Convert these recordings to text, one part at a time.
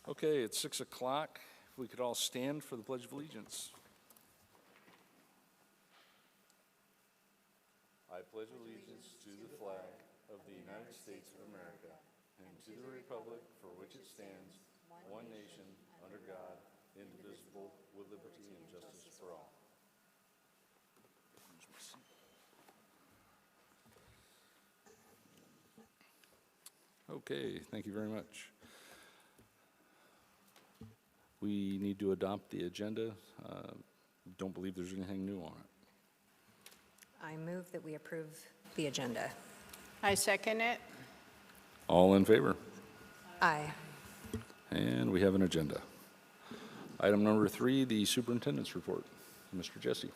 Okay, it's 6 o'clock. If we could all stand for the Pledge of Allegiance. I pledge allegiance to the flag of the United States of America and to the republic for which it stands, one nation, under God, indivisible, with liberty and justice for all. Okay, thank you very much. We need to adopt the agenda. Don't believe there's anything new on it. I move that we approve the agenda. I second it. All in favor? Aye. And we have an agenda. Item number 3, the superintendent's report. Mr. Jesse.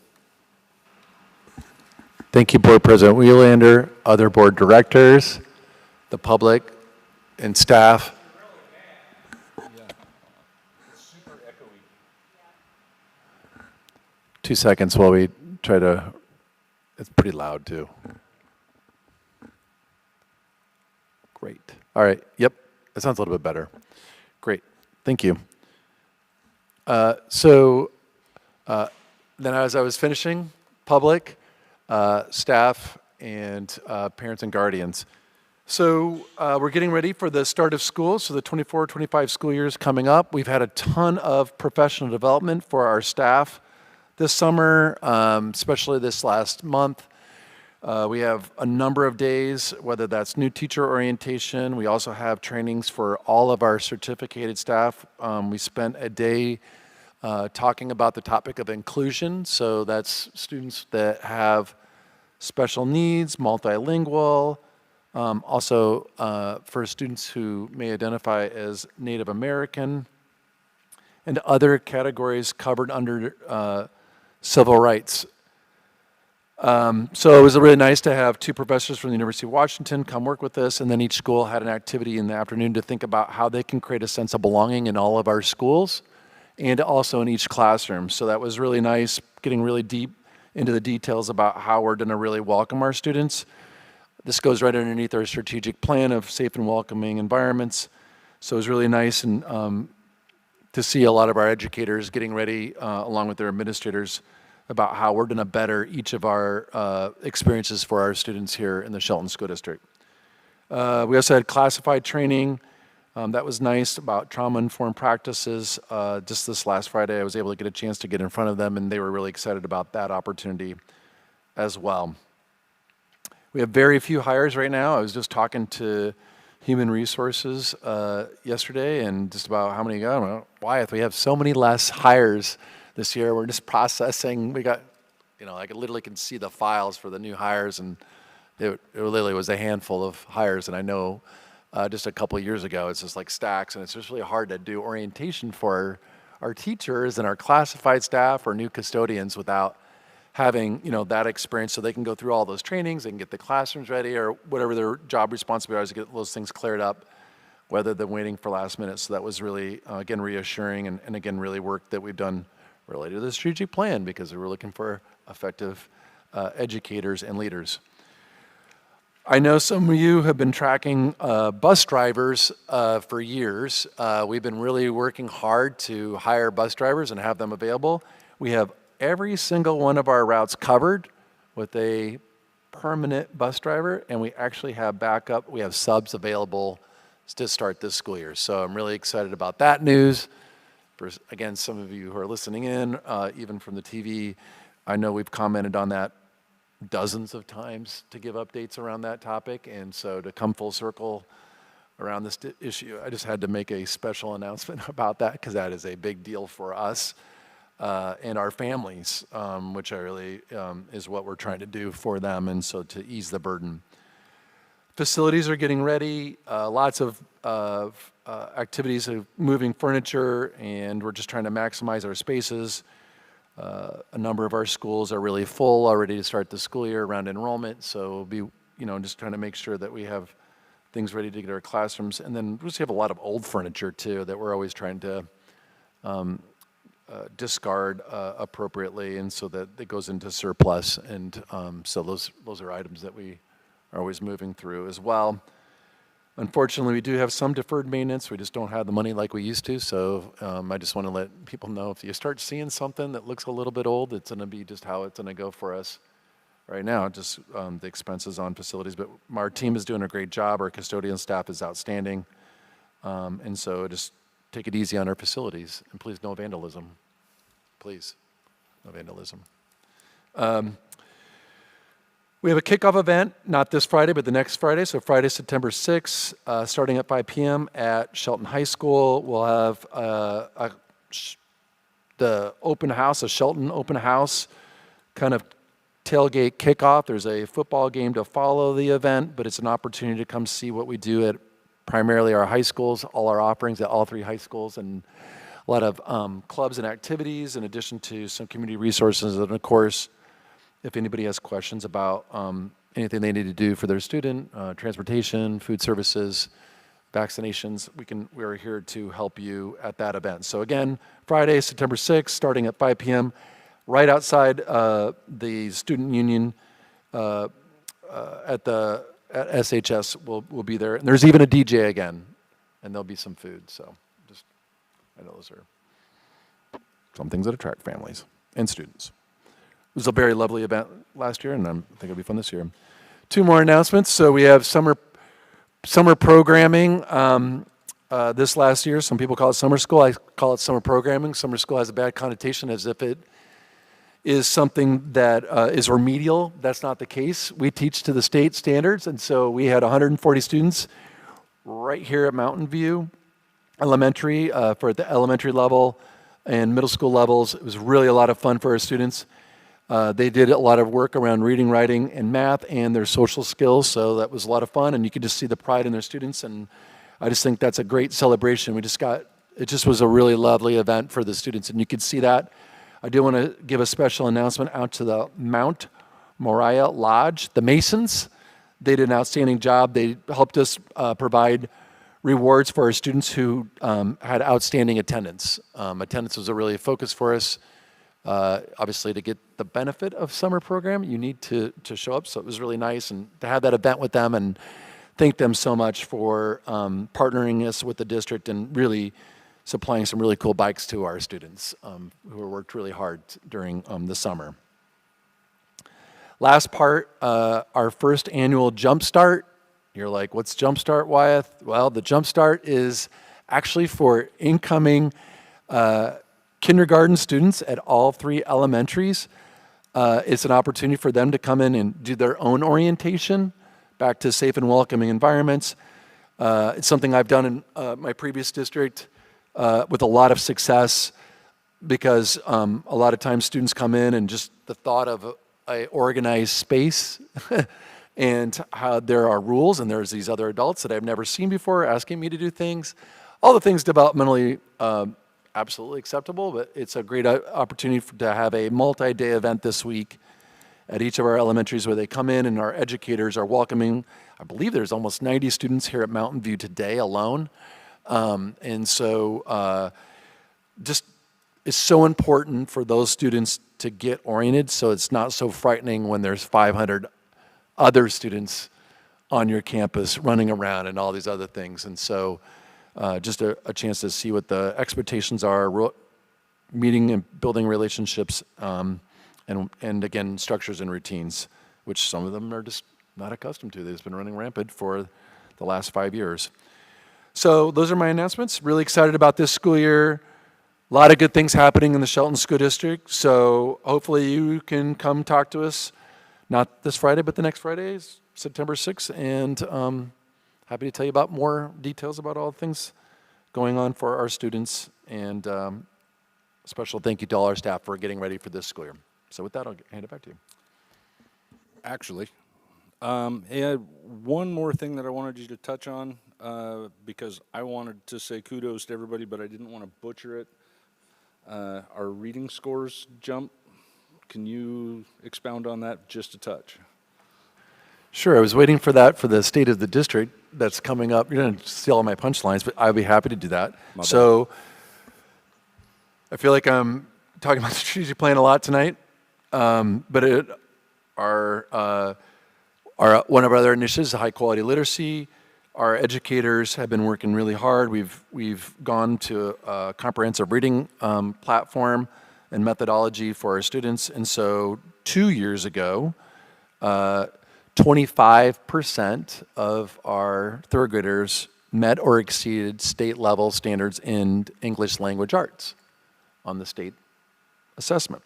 Thank you, Board President Wheelander, other board directors, the public, and staff. It's super echoey. 2 seconds while we try to, it's pretty loud too. Great. All right, yep, that sounds a little bit better. Great, thank you. Then as I was finishing, public, staff, and parents and guardians. So we're getting ready for the start of school, so the 24-25 school year is coming up. We've had a ton of professional development for our staff this summer, especially this last month. We have a number of days, whether that's new teacher orientation. We also have trainings for all of our certificated staff. We spent a day talking about the topic of inclusion. So that's students that have special needs, multilingual, also for students who may identify as Native American, and other categories covered under civil rights. So it was really nice to have 2 professors from the University of Washington come work with us, and then each school had an activity in the afternoon to think about how they can create a sense of belonging in all of our schools and also in each classroom. So that was really nice, getting really deep into the details about how we're going to really welcome our students. This goes right underneath our strategic plan of safe and welcoming environments. So it was really nice and to see a lot of our educators getting ready along with their administrators about how we're going to better each of our experiences for our students here in the Shelton School District. We also had classified training. That was nice about trauma-informed practices. Just this last Friday, I was able to get a chance to get in front of them, and they were really excited about that opportunity as well. We have very few hires right now. I was just talking to Human Resources yesterday, and just about how many, I don't know, Wyeth, we have so many less hires this year. We're just processing. We got, I literally can see the files for the new hires, and it literally was a handful of hires. And I know just a couple of years ago, it's just like stacks, and it's just really hard to do orientation for our teachers and our classified staff or new custodians without having, that experience, so they can go through all those trainings, they can get the classrooms ready, or whatever their job responsibility is to get those things cleared up, rather than waiting for last minute. So that was really, again, reassuring, and again, really work that we've done related to the strategic plan, because we're looking for effective educators and leaders. I know some of you have been tracking bus drivers for years. We've been really working hard to hire bus drivers and have them available. We have every single one of our routes covered with a permanent bus driver, and we actually have backup. We have subs available to start this school year. So I'm really excited about that news. For, again, some of you who are listening in, even from the TV, I know we've commented on that dozens of times to give updates around that topic, and so to come full circle around this issue, I just had to make a special announcement about that, because that is a big deal for us and our families, which I really is what we're trying to do for them, and so to ease the burden. Facilities are getting ready, lots of activities of moving furniture, and we're just trying to maximize our spaces. A number of our schools are really full already to start the school year around enrollment, so we'll be, just trying to make sure that we have things ready to get our classrooms. And then we just have a lot of old furniture too that we're always trying to discard appropriately, and so that it goes into surplus. And so those are items that we are always moving through as well. Unfortunately, we do have some deferred maintenance. We just don't have the money like we used to. So I just want to let people know, if you start seeing something that looks a little bit old, it's going to be just how it's going to go for us right now, just the expenses on facilities. But our team is doing a great job. Our custodian staff is outstanding. And so just take it easy on our facilities. And please, no vandalism. Please, no vandalism. We have a kickoff event, not this Friday, but the next Friday. So Friday, September 6th, starting at 5 p.m. at Shelton High School. We'll have the open house, a Shelton open house kind of tailgate kickoff. There's a football game to follow the event, but it's an opportunity to come see what we do at primarily our high schools, all our offerings at all 3 high schools, and a lot of clubs and activities in addition to some community resources. And of course, if anybody has questions about anything they need to do for their student, transportation, food services, vaccinations, we are here to help you at that event. So again, Friday, September 6th, starting at 5 p.m., right outside the student union at SHS will be there. And there's even a DJ again, and there'll be some food. So just, I know those are some things that attract families and students. It was a very lovely event last year, and I think it'll be fun this year. 2 more announcements. So we have summer programming this last year. Some people call it summer school. I call it summer programming. Summer school has a bad connotation as if it is something that is remedial. That's not the case. We teach to the state standards, and so we had 140 students right here at Mountain View Elementary for the elementary level and middle school levels. It was really a lot of fun for our students. They did a lot of work around reading, writing, and math and their social skills, so that was a lot of fun, and you could just see the pride in their students, and I just think that's a great celebration. It just was a really lovely event for the students, and you could see that. I do want to give a special announcement out to the Mount Moriah Lodge, the Masons. They did an outstanding job. They helped us provide rewards for our students who had outstanding attendance. Attendance was a really focus for us. Obviously, to get the benefit of summer program, you need to show up. So it was really nice, and to have that event with them, and thank them so much for partnering us with the district and really supplying some really cool bikes to our students who worked really hard during the summer. Last part, our first annual Jump Start. You're like, what's Jump Start, Wyeth? Well, the Jump Start is actually for incoming kindergarten students at all 3 elementaries. It's an opportunity for them to come in and do their own orientation back to safe and welcoming environments. It's something I've done in my previous district with a lot of success, because a lot of times students come in and just the thought of a organized space and how there are rules and there's these other adults that I've never seen before asking me to do things. All the things developmentally absolutely acceptable, but it's a great opportunity to have a multi-day event this week at each of our elementaries where they come in and our educators are welcoming. I believe there's almost 90 students here at Mountain View today alone. And so just it's so important for those students to get oriented so it's not so frightening when there's 500 other students on your campus running around and all these other things. And so just a chance to see what the expectations are, meeting and building relationships, and again, structures and routines, which some of them are just not accustomed to. They've been running rampant for the last 5 years. So those are my announcements. Really excited about this school year. A lot of good things happening in the Shelton School District. So hopefully you can come talk to us, not this Friday, but the next Friday, September 6th. And happy to tell you about more details about all the things going on for our students. And special thank you to all our staff for getting ready for this school year. So with that, I'll hand it back to you. Actually, and one more thing that I wanted you to touch on, because I wanted to say kudos to everybody, but I didn't want to butcher it. Our reading scores jump. Can you expound on that just a touch? Sure, I was waiting for that for the state of the district that's coming up. You're going to steal all my punchlines, but I'd be happy to do that. So I feel like I'm talking about the strategic plan a lot tonight, but one of our other initiatives, high quality literacy, our educators have been working really hard. We've gone to a comprehensive reading platform and methodology for our students. And so 2 years ago, 25% of our third graders met or exceeded state level standards in English language arts on the state assessment.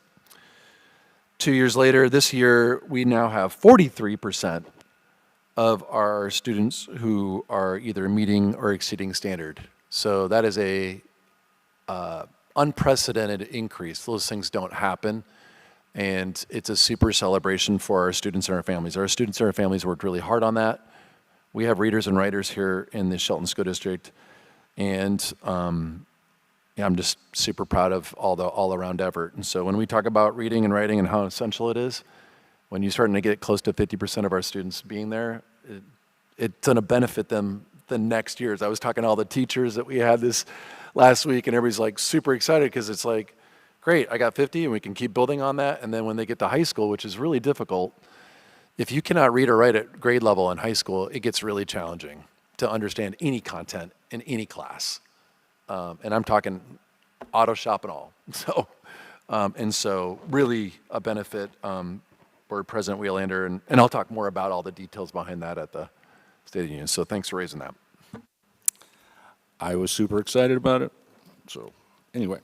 2 years later, this year, we now have 43% of our students who are either meeting or exceeding standard. So that is a unprecedented increase. Those things don't happen, and it's a super celebration for our students and our families. Our students and our families worked really hard on that. We have readers and writers here in the Shelton School District, and yeah, I'm just super proud of all the all-around effort. And so when we talk about reading and writing and how essential it is, when you're starting to get close to 50% of our students being there, it's going to benefit them the next years. I was talking to all the teachers that we had this last week, and everybody's like super excited because it's like, great, I got 50, and we can keep building on that. And then when they get to high school, which is really difficult, if you cannot read or write at grade level in high school, it gets really challenging to understand any content in any class. And I'm talking auto shop and all. So really a benefit for President Wheelander, and I'll talk more about all the details behind that at the State of the Union. So thanks for raising that. I was super excited about it. So anyway.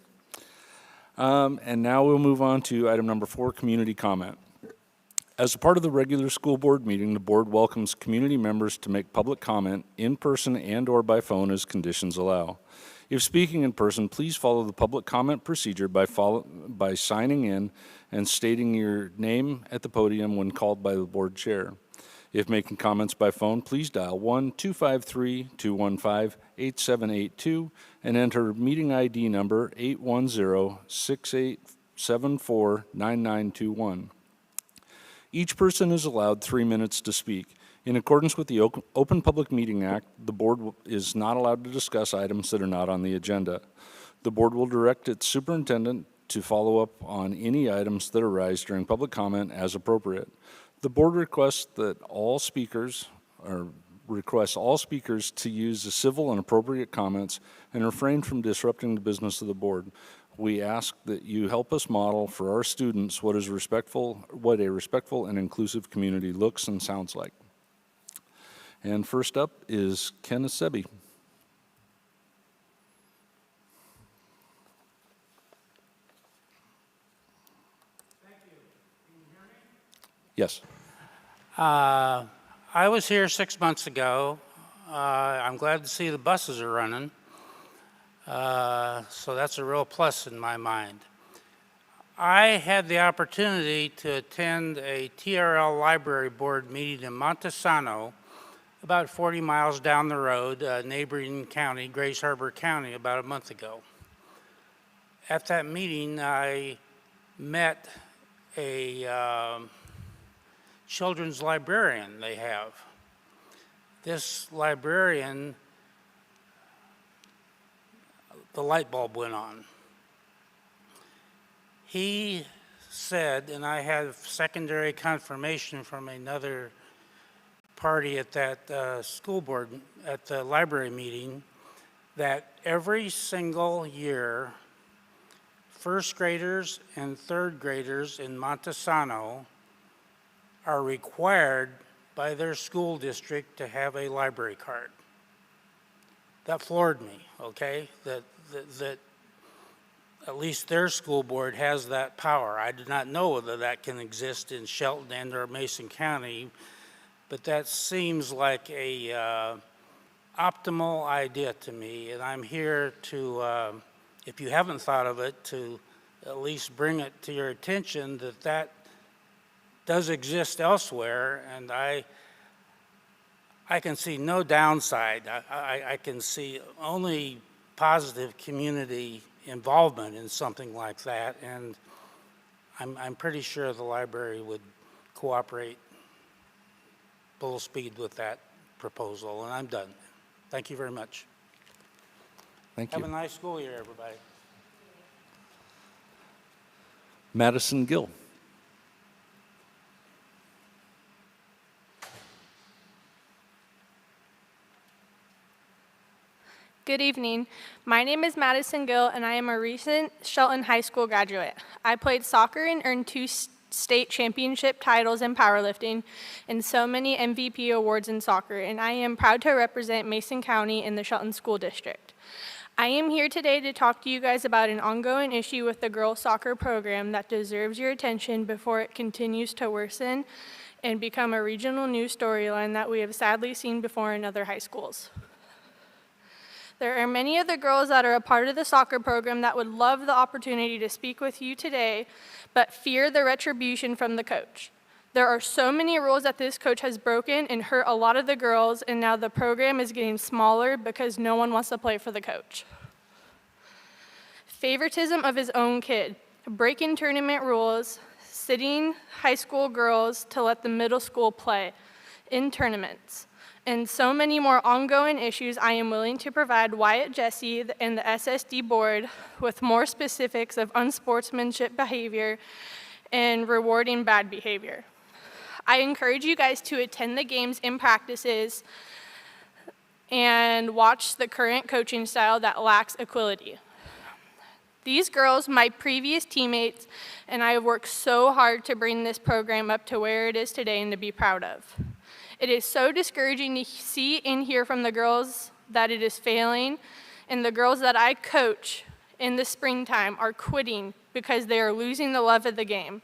And now we'll move on to item number 4, community comment. As a part of the regular school board meeting, the board welcomes community members to make public comment in person and or by phone as conditions allow. If speaking in person, please follow the public comment procedure by signing in and stating your name at the podium when called by the board chair. If making comments by phone, please dial 1-253-215-8782 and enter meeting ID number 810-6874-9921. Each person is allowed 3 minutes to speak. In accordance with the Open Public Meeting Act, the board is not allowed to discuss items that are not on the agenda. The board will direct its superintendent to follow up on any items that arise during public comment as appropriate. The board requests all speakers to use the civil and appropriate comments and refrain from disrupting the business of the board. We ask that you help us model for our students what a respectful and inclusive community looks and sounds like. And first up is Ken Asebi. Thank you. Can you hear me? Yes. I was here 6 months ago. I'm glad to see the buses are running. So that's a real plus in my mind. I had the opportunity to attend a TRL library board meeting in Montesano, about 40 miles down the road, neighboring county, Grace Harbor County, about a month ago. At that meeting, I met a children's librarian they have. This librarian, the light bulb went on. He said, and I have secondary confirmation from another party at that school board, at the library meeting, that every single year, first graders and third graders in Montesano are required by their school district to have a library card. That floored me, okay? That at least their school board has that power. I do not know whether that can exist in Shelton and or Mason County, but that seems like a optimal idea to me, and I'm here to, if you haven't thought of it, to at least bring it to your attention that that does exist elsewhere, and I can see no downside. I can see only positive community involvement in something like that, and I'm pretty sure the library would cooperate full speed with that proposal, and I'm done. Thank you very much. Thank Have you. a nice school year, everybody. Madison Gill. Good evening. My name is Madison Gill, and I am a recent Shelton High School graduate. I played soccer and earned 2 state championship titles in powerlifting and so many MVP awards in soccer, and I am proud to represent Mason County in the Shelton School District. I am here today to talk to you guys about an ongoing issue with the girls' soccer program that deserves your attention before it continues to worsen and become a regional news storyline that we have sadly seen before in other high schools. There are many of the girls that are a part of the soccer program that would love the opportunity to speak with you today, but fear the retribution from the coach. There are so many rules that this coach has broken and hurt a lot of the girls, and now the program is getting smaller because no one wants to play for the coach. Favoritism of his own kid, breaking tournament rules, sitting high school girls to let the middle school play in tournaments, and so many more ongoing issues. I am willing to provide Wyatt Jesse and the SSD board with more specifics of unsportsmanship behavior and rewarding bad behavior. I encourage you guys to attend the games and practices and watch the current coaching style that lacks equality. These girls, my previous teammates, and I have worked so hard to bring this program up to where it is today and to be proud of. It is so discouraging to see and hear from the girls that it is failing, and the girls that I coach in the springtime are quitting because they are losing the love of the game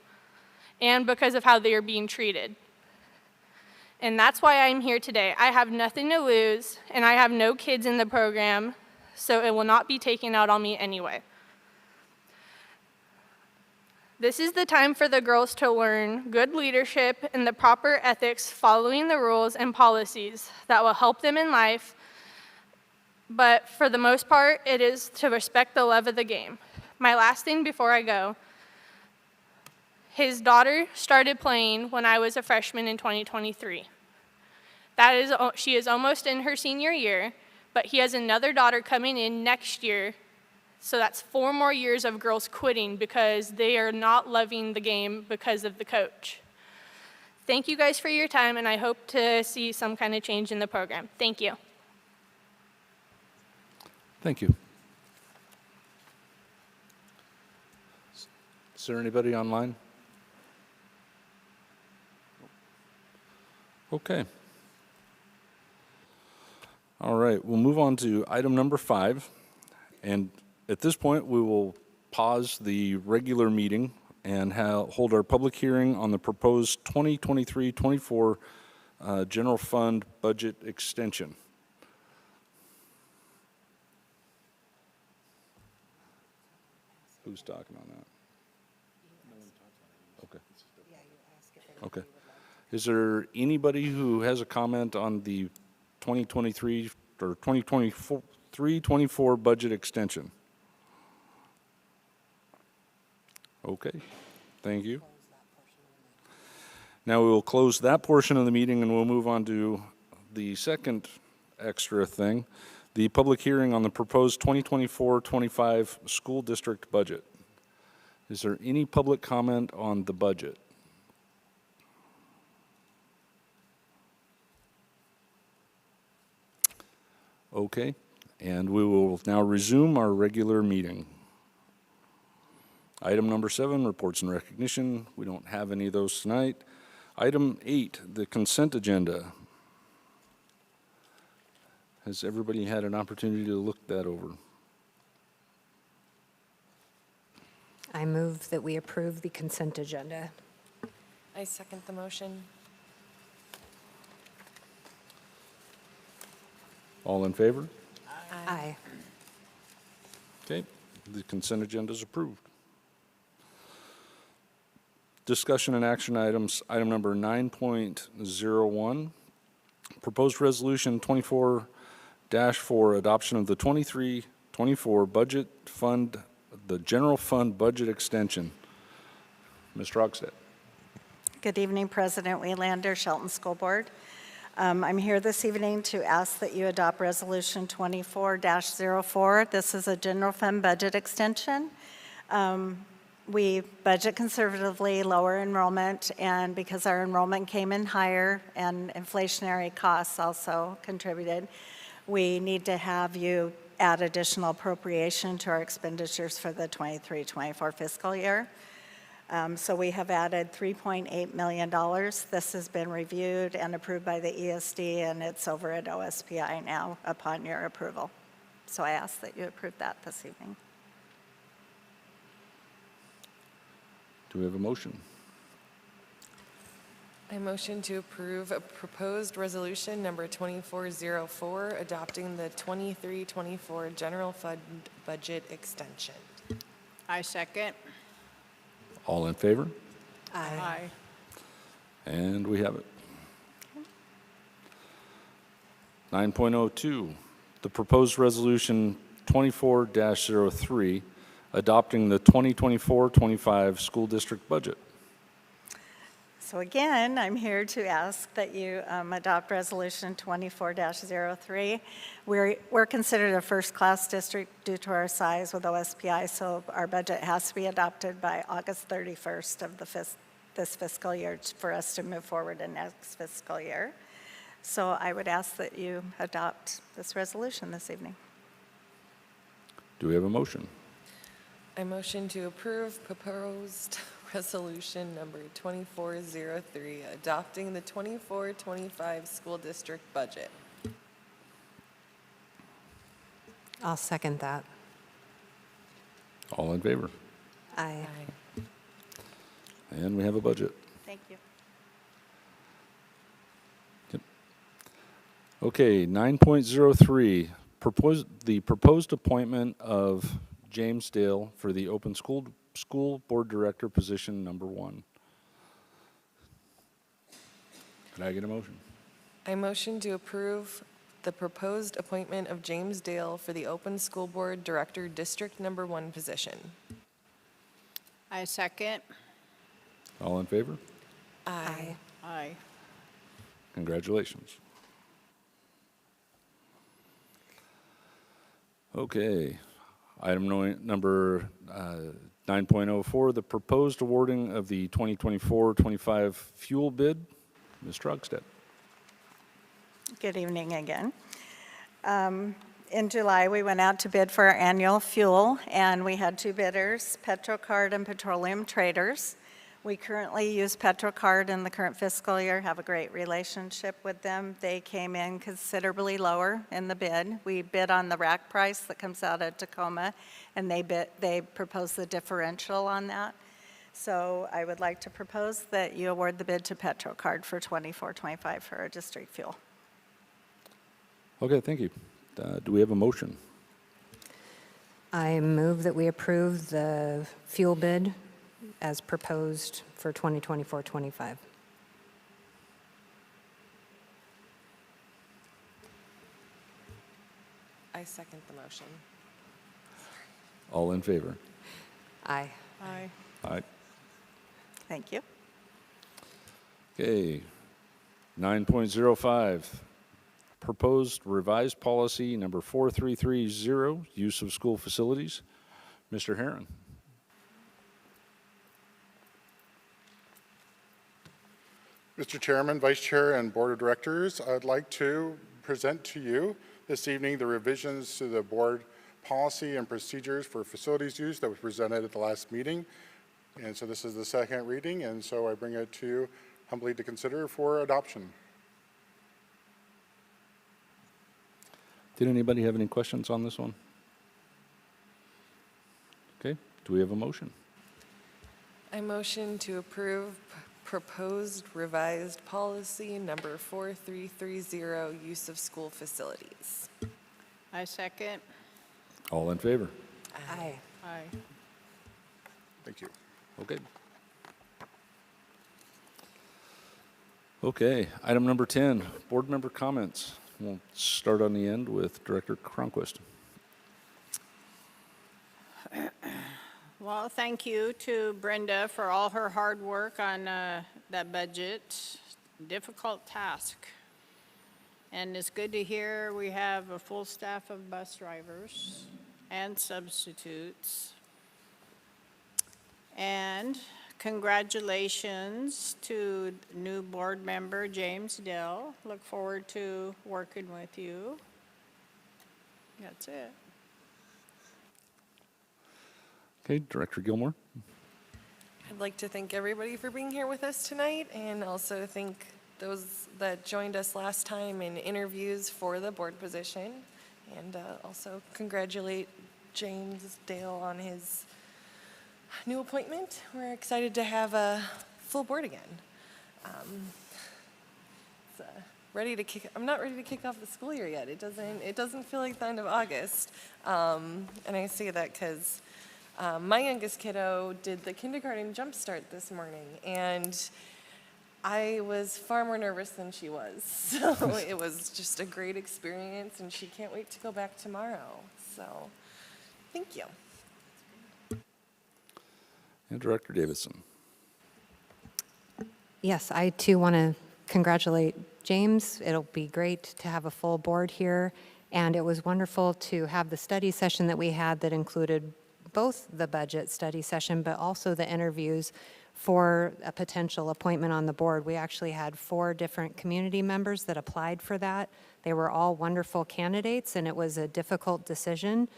and because of how they are being treated. And that's why I'm here today. I have nothing to lose, and I have no kids in the program, so it will not be taken out on me anyway. This is the time for the girls to learn good leadership and the proper ethics, following the rules and policies that will help them in life. But for the most part, it is to respect the love of the game. My last thing before I go, his daughter started playing when I was a freshman in 2023. She is almost in her senior year, but he has another daughter coming in next year. So that's 4 more years of girls quitting because they are not loving the game because of the coach. Thank you guys for your time, and I hope to see some kind of change in the program. Thank you. Thank you. Is there anybody online? Okay. All right, we'll move on to item number 5. And at this point, we will pause the regular meeting and hold our public hearing on the proposed 2023-24 general fund budget extension. Who's talking on that? Okay. Okay. Is there anybody who has a comment on the 2023 or 2023-24 budget extension? Okay, thank you. Now we will close that portion of the meeting and we'll move on to the second extra thing, the public hearing on the proposed 2024-25 school district budget. Is there any public comment on the budget? Okay, and we will now resume our regular meeting. Item number 7, reports and recognition. We don't have any of those tonight. Item 8, the consent agenda. Has everybody had an opportunity to look that over? I move that we approve the consent agenda. I second the motion. All in favor? Aye. Okay, the consent agenda is approved. Discussion and action items, item number 9.01, proposed resolution 24-4, adoption of the 23-24 budget fund, the general fund budget extension. Ms. Rockstead. Good evening, President Welander, Shelton School Board. I'm here this evening to ask that you adopt Resolution 24-04. This is a general fund budget extension. We budget conservatively, lower enrollment, and because our enrollment came in higher and inflationary costs also contributed, we need to have you add additional appropriation to our expenditures for the 23-24 fiscal year. So we have added $3.8 million. This has been reviewed and approved by the ESD, and it's over at OSPI now upon your approval. So I ask that you approve that this evening. Do we have a motion? I motion to approve a proposed resolution number 2404, adopting the 23-24 general fund budget extension. I second. All in favor? Aye. And we have it. 9.02, the proposed resolution 24-03, adopting the 2024-25 school district budget. So again, I'm here to ask that you adopt Resolution 24-03. We're considered a first-class district due to our size with OSPI, so our budget has to be adopted by August 31st of this fiscal year for us to move forward in next fiscal year. So I would ask that you adopt this resolution this evening. Do we have a motion? I motion to approve proposed resolution number 2403, adopting the 24-25 school district budget. I'll second that. All in favor? Aye. And we have a budget. Thank you. Okay, 9.03, the proposed appointment of James Dale for the open school board director position number 1. Could I get a motion? I motion to approve the proposed appointment of James Dale for the open school board director district number 1 position. I second. All in favor? Aye. Aye. Congratulations. Okay, item number 9.04, the proposed awarding of the 2024-25 fuel bid. Ms. Trogstead. Good evening again. In July, we went out to bid for our annual fuel, and we had 2 bidders, Petrocard and Petroleum Traders. We currently use Petrocard in the current fiscal year, have a great relationship with them. They came in considerably lower in the bid. We bid on the rack price that comes out of Tacoma, and they proposed the differential on that. So I would like to propose that you award the bid to Petrocard for 24-25 for our district fuel. Okay, thank you. Do we have a motion? I move that we approve the fuel bid as proposed for 2024-25. I second the motion. All in favor? Aye. Aye. Aye. Thank you. Okay, 9.05, proposed revised policy number 4330, use of school facilities. Mr. Herron. Mr. Chairman, Vice Chair, and Board of Directors, I'd like to present to you this evening the revisions to the board policy and procedures for facilities use that was presented at the last meeting. And so this is the second reading, and so I bring it to you humbly to consider for adoption. Did anybody have any questions on this one? Okay, do we have a motion? I motion to approve proposed revised policy number 4330, use of school facilities. I second. All in favor? Aye. Aye. Thank you. Okay. Okay, item number 10, board member comments. We'll start on the end with Director Cronquist. Well, thank you to Brenda for all her hard work on that budget. Difficult task. And it's good to hear we have a full staff of bus drivers and substitutes. And congratulations to new board member James Dell. Look forward to working with you. That's it. Okay, Director Gilmore. I'd like to thank everybody for being here with us tonight, and also thank those that joined us last time in interviews for the board position, and also congratulate James Dale on his new appointment. We're excited to have a full board again. I'm not ready to kick off the school year yet. It doesn't feel like the end of August, and I say that because my youngest kiddo did the kindergarten jump start this morning, and I was far more nervous than she was. So it was just a great experience, and she can't wait to go back tomorrow. So thank you. And Director Davidson. Yes, I too want to congratulate James. It'll be great to have a full board here. And it was wonderful to have the study session that we had that included both the budget study session, but also the interviews for a potential appointment on the board. We actually had 4 different community members that applied for that. They were all wonderful candidates, and it was a difficult decision.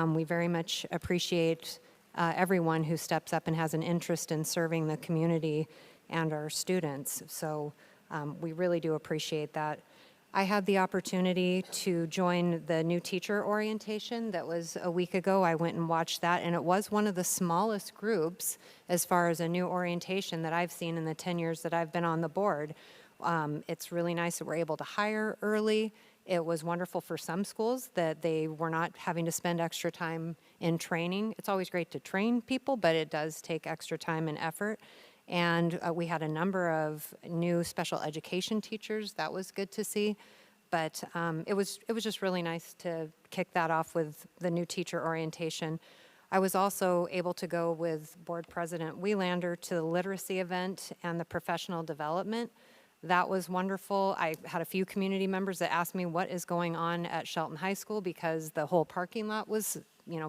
We very much appreciate everyone who steps up and has an interest in serving the community and our students. So we really do appreciate that. I had the opportunity to join the new teacher orientation that was a week ago. I went and watched that, and it was one of the smallest groups as far as a new orientation that I've seen in the 10 years that I've been on the board. It's really nice that we're able to hire early. It was wonderful for some schools that they were not having to spend extra time in training. It's always great to train people, but it does take extra time and effort. And we had a number of new special education teachers. That was good to see. But it was just really nice to kick that off with the new teacher orientation. I was also able to go with Board President Welander to the literacy event and the professional development. That was wonderful. I had a few community members that asked me what is going on at Shelton High School because the whole parking lot was,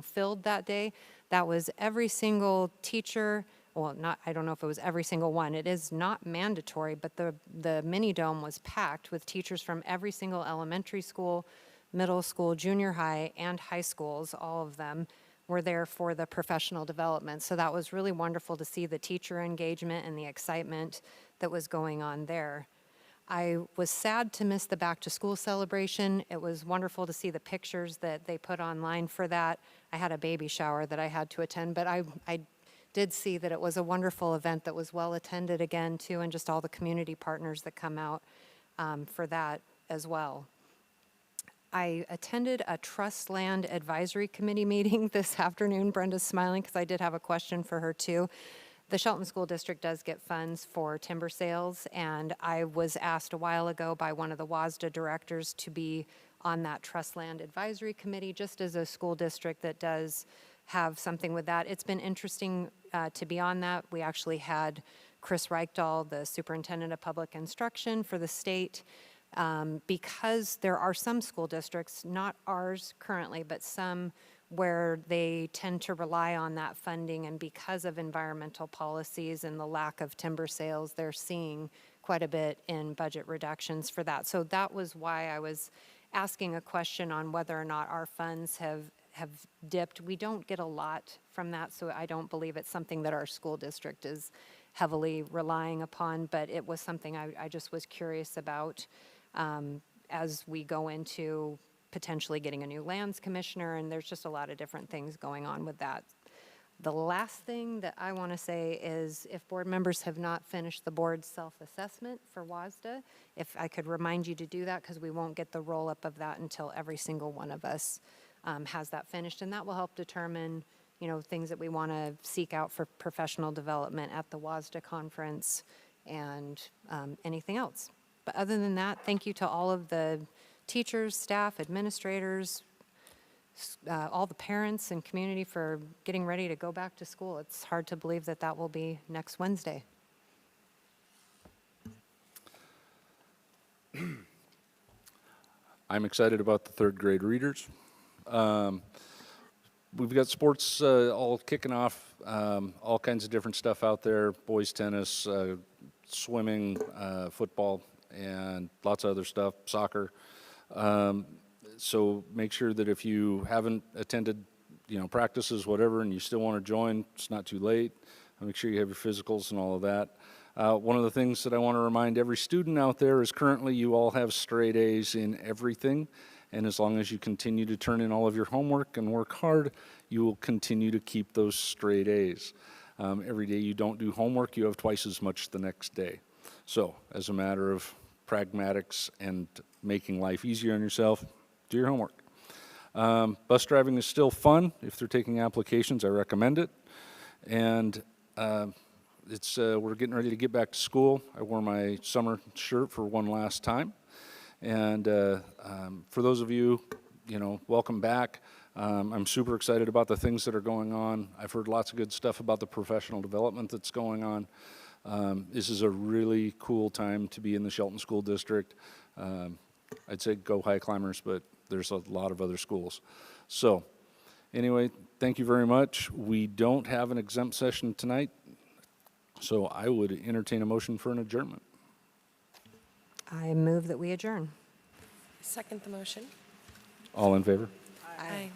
filled that day. That was every single teacher. Well, I don't know if it was every single one. It is not mandatory, but the mini dome was packed with teachers from every single elementary school, middle school, junior high, and high schools. All of them were there for the professional development. So that was really wonderful to see the teacher engagement and the excitement that was going on there. I was sad to miss the back to school celebration. It was wonderful to see the pictures that they put online for that. I had a baby shower that I had to attend, but I did see that it was a wonderful event that was well attended again too, and just all the community partners that come out for that as well. I attended a Trust Land Advisory Committee meeting this afternoon. Brenda's smiling because I did have a question for her too. The Shelton School District does get funds for timber sales, and I was asked a while ago by one of the WASDA directors to be on that Trust Land Advisory Committee, just as a school district that does have something with that. It's been interesting to be on that. We actually had Chris Reichdahl, the superintendent of public instruction for the state, because there are some school districts, not ours currently, but some where they tend to rely on that funding, and because of environmental policies and the lack of timber sales, they're seeing quite a bit in budget reductions for that. So that was why I was asking a question on whether or not our funds have dipped. We don't get a lot from that, so I don't believe it's something that our school district is heavily relying upon, but it was something I just was curious about as we go into potentially getting a new lands commissioner, and there's just a lot of different things going on with that. The last thing that I want to say is if board members have not finished the board's self-assessment for WASDA, if I could remind you to do that, because we won't get the roll-up of that until every single one of us has that finished, and that will help determine, things that we want to seek out for professional development at the WASDA conference and anything else. But other than that, thank you to all of the teachers, staff, administrators, all the parents and community for getting ready to go back to school. It's hard to believe that that will be next Wednesday. I'm excited about the third grade readers. We've got sports all kicking off, all kinds of different stuff out there, boys tennis, swimming, football, and lots of other stuff, soccer. So make sure that if you haven't attended, practices, whatever, and you still want to join, it's not too late. Make sure you have your physicals and all of that. One of the things that I want to remind every student out there is currently you all have straight A's in everything. And as long as you continue to turn in all of your homework and work hard, you will continue to keep those straight A's. Every day you don't do homework, you have twice as much the next day. So as a matter of pragmatics and making life easier on yourself, do your homework. Bus driving is still fun. If they're taking applications, I recommend it. And we're getting ready to get back to school. I wore my summer shirt for one last time. And for those of you, welcome back. I'm super excited about the things that are going on. I've heard lots of good stuff about the professional development that's going on. This is a really cool time to be in the Shelton School District. I'd say go High Climbers, but there's a lot of other schools. So anyway, thank you very much. We don't have an exempt session tonight, so I would entertain a motion for an adjournment. I move that we adjourn. Second the motion. All in favor? Aye.